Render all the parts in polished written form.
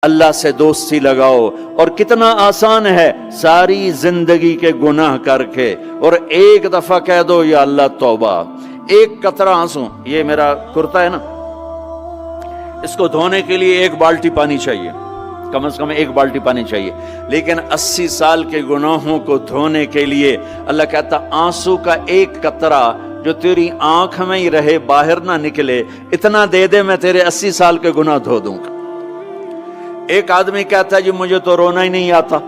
اللہ سے دوستی لگاؤ، اور کتنا آسان ہے ساری زندگی کے گناہ کر کے اور ایک دفعہ کہہ دو یا اللہ توبہ. ایک قطرہ آنسو، یہ میرا کرتا ہے نا، اس کو دھونے کے لیے ایک بالٹی پانی چاہیے، کم از کم ایک بالٹی پانی چاہیے، لیکن 80 سال کے گناہوں کو دھونے کے لیے اللہ کہتا آنسو کا ایک قطرہ جو تیری آنکھ میں ہی رہے، باہر نہ نکلے، اتنا دے دے میں تیرے 80 سال کے گناہ دھو دوں گا. ایک آدمی کہتا ہے جی مجھے تو رونا ہی نہیں آتا.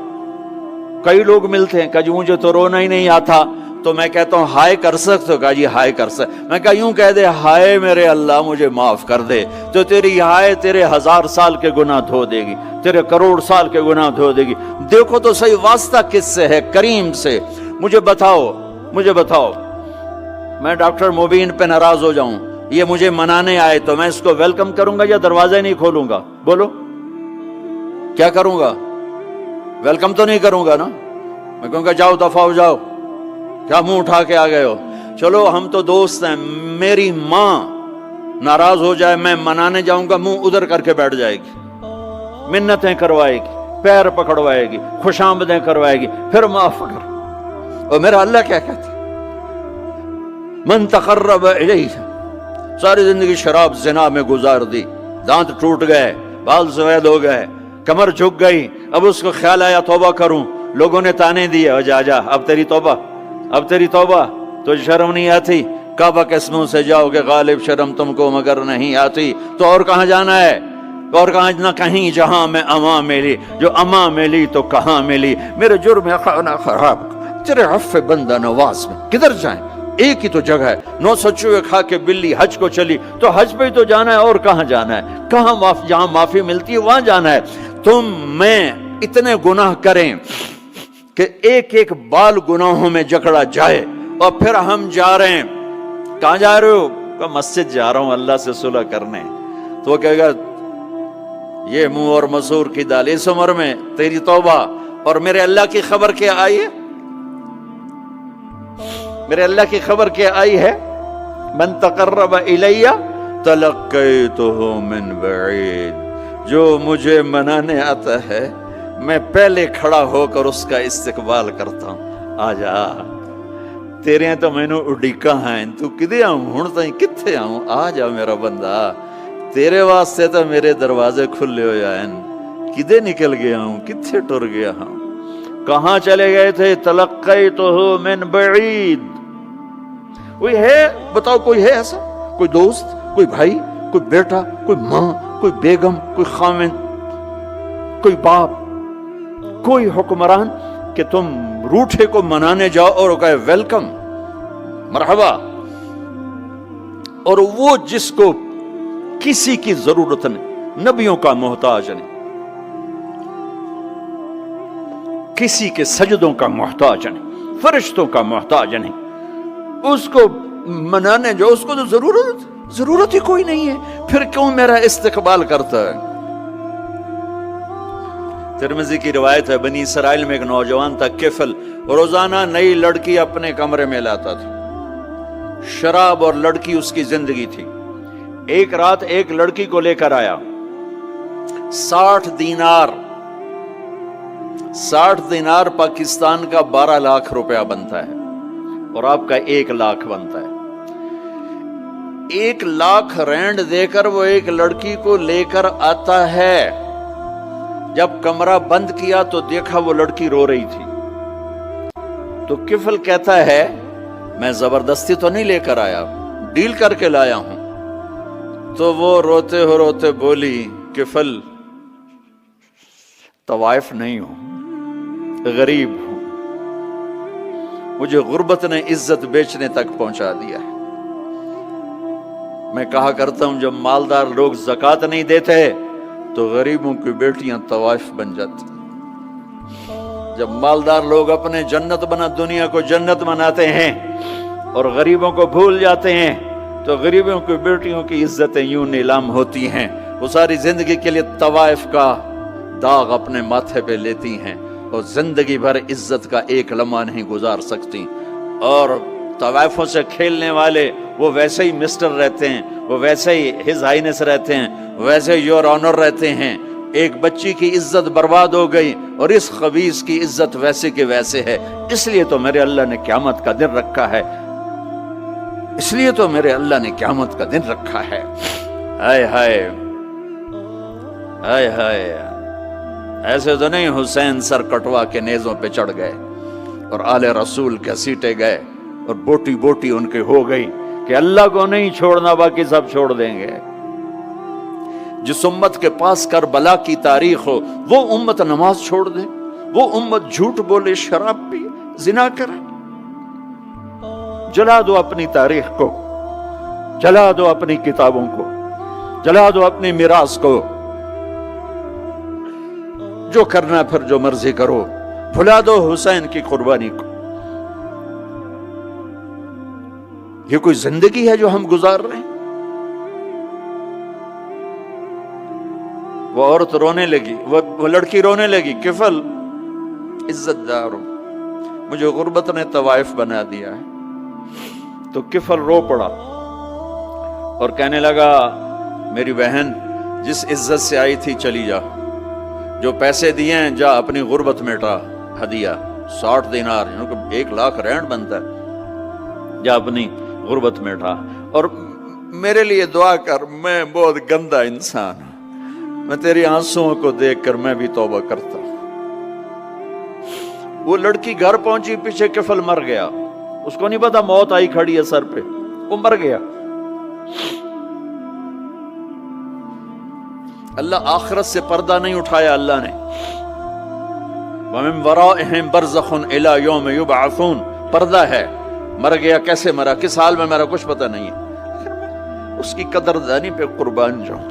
کئی لوگ ملتے ہیں کہ جی مجھے تو رونا ہی نہیں آتا، تو میں کہتا ہوں ہائے کر سکتے ہو؟ کہا جی ہائے کر سکتے. میں کہا یوں کہہ دے ہائے میرے اللہ مجھے معاف کر دے، تو تیری ہائے تیرے 1000 سال کے گناہ دھو دے گی، تیرے کروڑ سال کے گناہ دھو دے گی. دیکھو تو صحیح واسطہ کس سے ہے؟ کریم سے. مجھے بتاؤ میں ڈاکٹر مبین پہ ناراض ہو جاؤں، یہ مجھے منانے آئے تو میں اس کو ویلکم کروں گا یا دروازہ نہیں کھولوں گا؟ بولو کیا کروں گا؟ ویلکم تو نہیں کروں گا نا، میں کہوں گا جاؤ دفعہ ہو جاؤ، کیا منہ اٹھا کے آ گئے ہو؟ چلو ہم تو دوست ہیں. میری ماں ناراض ہو جائے میں منانے جاؤں گا، منہ ادھر کر کے بیٹھ جائے گی، منتیں کروائے گی، پیر پکڑوائے گی، خوش آمدیں کروائے گی، پھر معاف کر. اور میرا اللہ کیا کہتا ہے؟ من تقرب الیہ. ساری زندگی شراب زنا میں گزار دی، دانت ٹوٹ گئے، بال سفید ہو گئے، کمر جھک گئی. اب اس کو خیال آیا توبہ کروں، لوگوں نے تانے دیے جا اب تیری توبہ تو شرم نہیں آتی؟ کعبہ کے اسموں سے جاؤ گے غالب شرم تم کو مگر نہیں آتی. تو اور کہاں جانا ہے؟ اور کہاں نہ کہیں جہاں میں اما ملی، جو اما ملی تو کہاں ملی. میرے جرم خانہ خراب تیرے عفو بندہ نواز میں کدھر جائیں؟ ایک ہی تو جگہ ہے. 900 چوہے کھا کے بلی حج کو چلی، تو حج پہ ہی تو جانا ہے، اور کہاں جانا ہے؟ کہاں جہاں معافی ملتی ہے وہاں جانا ہے. تم میں اتنے گناہ کریں کہ ایک ایک بال گناہوں میں جکڑا جائے، اور پھر ہم جا رہے ہیں. کہاں جا رہے ہو؟ کہ مسجد جا رہا ہوں اللہ سے صلح کرنے. تو وہ کہے گا یہ منہ اور مسور کی دال، اس عمر میں تیری توبہ. اور میرے اللہ کی خبر کیا آئی ہے؟ میرے اللہ کی خبر کیا آئی ہے؟ من تقرب الی تلقیتہ من بعید. جو مجھے منانے آتا ہے میں پہلے کھڑا ہو کر اس کا استقبال کرتا ہوں. آ جا تیرے تو مینو اڈیکا ہیں، تو کدے آؤں ہوں تائیں کتھے آؤں؟ آ جا میرا بندہ، تیرے واسطے تو میرے دروازے کھلے ہو جائیں. کدے نکل گیا ہوں، کتھے ٹر گیا ہوں، کہاں چلے گئے تھے؟ تلقیتہ من بعید. کوئی ہے بتاؤ، کوئی ہے ایسا؟ کوئی دوست، کوئی بھائی، کوئی بیٹا، کوئی ماں، کوئی بیگم، کوئی خاوند، کوئی باپ، کوئی حکمران کہ تم روٹھے کو منانے جاؤ اور کہے ویلکم مرحبا؟ اور وہ جس کو کسی کی ضرورت نہیں، نبیوں کا محتاج نہیں، کسی کے سجدوں کا محتاج نہیں، فرشتوں کا محتاج نہیں، اس کو منانے جو اس کو تو ضرورت ہی کوئی نہیں ہے، پھر کیوں میرا استقبال کرتا ہے؟ ترمذی کی روایت ہے، بنی اسرائیل میں ایک نوجوان تھا کفل، روزانہ نئی لڑکی اپنے کمرے میں لاتا تھا. شراب اور لڑکی اس کی زندگی تھی. ایک رات ایک لڑکی کو لے کر آیا. 60 دینار پاکستان کا 12 لاکھ روپیہ بنتا ہے، اور آپ کا 1 لاکھ بنتا ہے. 1 لاکھ رینڈ دے کر وہ ایک لڑکی کو لے کر آتا ہے. جب کمرہ بند کیا تو دیکھا وہ لڑکی رو رہی تھی. تو کفل کہتا ہے میں زبردستی تو نہیں لے کر آیا، ڈیل کر کے لایا ہوں. تو وہ روتے بولی کفل طوائف نہیں ہوں، غریب ہوں، مجھے غربت نے عزت بیچنے تک پہنچا دیا ہے. میں کہا کرتا ہوں جب مالدار لوگ زکوٰۃ نہیں دیتے تو غریبوں کی بیٹیاں طوائف بن جاتی. جب مالدار لوگ اپنے دنیا کو جنت بناتے ہیں اور غریبوں کو بھول جاتے ہیں تو غریبوں کی بیٹیوں کی عزتیں یوں نیلام ہوتی ہیں. وہ ساری زندگی کے لیے طوائف کا داغ اپنے ماتھے پہ لیتی ہیں اور زندگی بھر عزت کا ایک لمحہ نہیں گزار سکتی. اور طوائفوں سے کھیلنے والے وہ ویسے ہی مسٹر رہتے ہیں، وہ ویسے ہی ہز ہائنس رہتے ہیں، ویسے یور آنر رہتے ہیں. ایک بچی کی عزت برباد ہو گئی اور اس خبیث کی عزت ویسے کے ویسے ہے، اس لیے تو میرے اللہ نے قیامت کا دن رکھا ہے، اس لیے تو میرے اللہ نے قیامت کا دن رکھا ہے۔ ہائے ہائے ہائے ہائے، ایسے تو نہیں حسین سر کٹوا کے نیزوں پہ چڑھ گئے اور آل رسول کے سیٹے گئے اور بوٹی بوٹی ان کے ہو گئی کہ اللہ کو نہیں چھوڑنا باقی سب چھوڑ دیں گے۔ جس امت کے پاس کربلا کی تاریخ ہو وہ امت نماز چھوڑ دے، وہ امت جھوٹ بولے، شراب پی، زنا کرے۔ جلا دو اپنی تاریخ کو، جلا دو اپنی کتابوں کو، جلا دو اپنی میراث کو، جو کرنا پھر جو مرضی کرو، بھلا دو حسین کی قربانی کو۔ یہ کوئی زندگی ہے جو ہم گزار رہے ہیں؟ وہ عورت رونے لگی، وہ لڑکی رونے لگی، کفل عزت دار ہوں، مجھے غربت نے طوائف بنا دیا ہے۔ تو کفل رو پڑا اور کہنے لگا میری بہن جس عزت سے آئی تھی چلی جا، جو پیسے دیے ہیں جا اپنی غربت میٹا، ہدیہ 60 دینار، 1,00,000 رینڈ بنتا ہے، جا اپنی غربت میٹا اور میرے لیے دعا کر، میں بہت گندا انسان ہوں، میں تیری آنسوؤں کو دیکھ کر میں بھی توبہ کرتا ہوں۔ وہ لڑکی گھر پہنچی، پیچھے کفل مر گیا، اس کو نہیں پتا موت آئی کھڑی ہے سر پہ، وہ مر گیا۔ اللہ آخرت سے پردہ نہیں اٹھایا اللہ نے۔ وَمِن وَرَائِهِمْ بَرْزَخٌ إِلَى يَوْمِ يُبْعَثُونَ، پردہ ہے، مر گیا، کیسے مرا، کس حال میں مرا، کچھ پتہ نہیں ہے، اس کی قدردانی پہ قربان جاؤں۔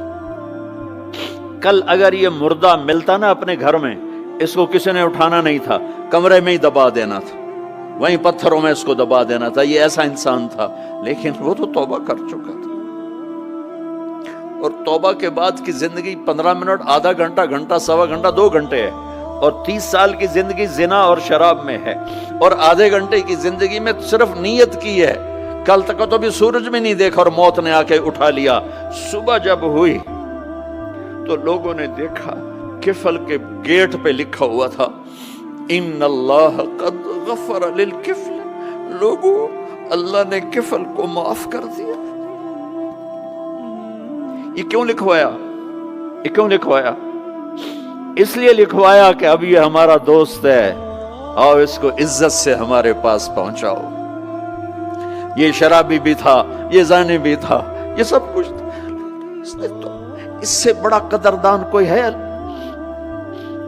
کل اگر یہ مردہ ملتا نا اپنے گھر میں، اس کو کسی نے اٹھانا نہیں تھا، کمرے میں ہی دبا دینا تھا، وہیں پتھروں میں اس کو دبا دینا تھا، یہ ایسا انسان تھا، لیکن وہ تو توبہ کر چکا تھا۔ اور توبہ کے بعد کی زندگی 15 منٹ، آدھا گھنٹہ، گھنٹہ، سوا گھنٹہ، 2 گھنٹے ہے، اور 30 سال کی زندگی زنا اور شراب میں ہے، اور آدھے گھنٹے کی زندگی میں صرف نیت کی ہے۔ کل تک تو بھی سورج میں نہیں دیکھا اور موت نے آ کے اٹھا لیا۔ صبح جب ہوئی تو لوگوں نے دیکھا کفل کے گیٹ پہ لکھا ہوا تھا ان اللہ قد غفر للکفل، لوگوں اللہ نے کفل کو معاف کر دیا۔ یہ کیوں لکھوایا؟ یہ کیوں لکھوایا؟ اس لیے لکھوایا کہ اب یہ ہمارا دوست ہے، آؤ اس کو عزت سے ہمارے پاس پہنچاؤ۔ یہ شرابی بھی تھا، یہ زانی بھی تھا، یہ سب کچھ تھا، اس سے بڑا قدردان کوئی ہے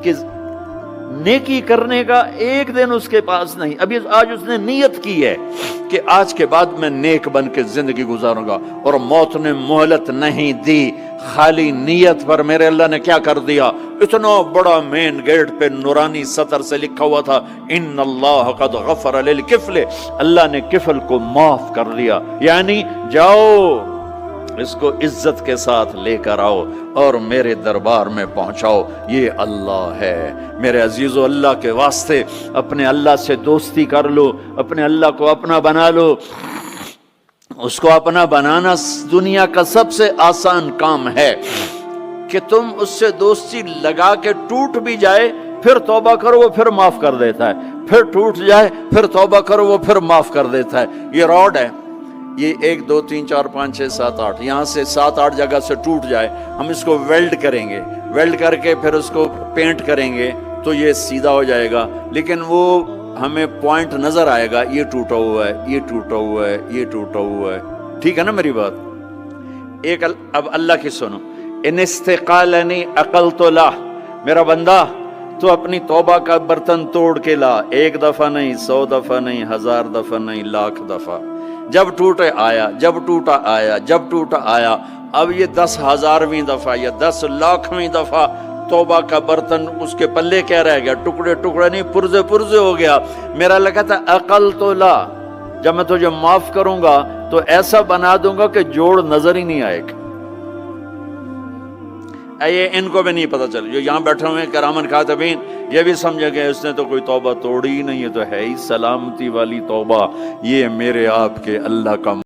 کہ نیکی کرنے کا ایک دن اس کے پاس نہیں؟ ابھی آج اس نے نیت کی ہے کہ آج کے بعد میں نیک بن کے زندگی گزاروں گا، اور موت نے مہلت نہیں دی، خالی نیت پر میرے اللہ نے کیا کر دیا، اتنا بڑا مین گیٹ پہ نورانی سطر سے لکھا ہوا تھا ان اللہ قد غفر للکفل، اللہ نے کفل کو معاف کر دیا، یعنی جاؤ اس کو عزت کے ساتھ لے کر آؤ اور میرے دربار میں پہنچاؤ، یہ اللہ ہے۔ میرے عزیزو، اللہ کے واسطے اپنے اللہ سے دوستی کر لو، اپنے اللہ کو اپنا بنا لو۔ اس کو اپنا بنانا دنیا کا سب سے آسان کام ہے کہ تم اس سے دوستی لگا کے ٹوٹ بھی جائے پھر توبہ کرو وہ پھر معاف کر دیتا ہے، پھر ٹوٹ جائے پھر توبہ کرو وہ پھر معاف کر دیتا ہے۔ یہ راڈ ہے، یہ 1 2 3 4 5 6 7 8 یہاں سے 7 8 جگہ سے ٹوٹ جائے، ہم اس کو ویلڈ کریں گے، ویلڈ کر کے پھر اس کو پینٹ کریں گے تو یہ سیدھا ہو جائے گا، لیکن وہ ہمیں پوائنٹ نظر آئے گا، یہ ٹوٹا ہوا ہے، یہ ٹوٹا ہوا ہے، یہ ٹوٹا ہوا ہے۔ ٹھیک ہے نا میری بات؟ ایک اب اللہ کی سنو، ان استقالنی عقلت له، میرا بندہ تو اپنی توبہ کا برتن توڑ کے لا، 1 دفعہ نہیں، 100 دفعہ نہیں، 1000 دفعہ نہیں، 1,00,000 دفعہ، جب ٹوٹے آیا، جب ٹوٹا آیا، جب ٹوٹا آیا، اب یہ 10,000ویں دفعہ یا 10,00,000ویں دفعہ توبہ کا برتن اس کے پلے کیا رہ گیا، ٹکڑے ٹکڑے نہیں، پرزے پرزے ہو گیا۔ میرا لگا تھا عقل تو لا، جب میں تجھے معاف کروں گا تو ایسا بنا دوں گا کہ جوڑ نظر ہی نہیں آئے گا۔ یہ ان کو بھی نہیں پتا چل، جو یہاں بیٹھے ہوئے ہیں کرامن کاتبین، یہ بھی سمجھے کہ اس نے تو کوئی توبہ توڑی ہی نہیں، ہے تو ہے ہی سلامتی والی توبہ، یہ میرے آپ کے اللہ کا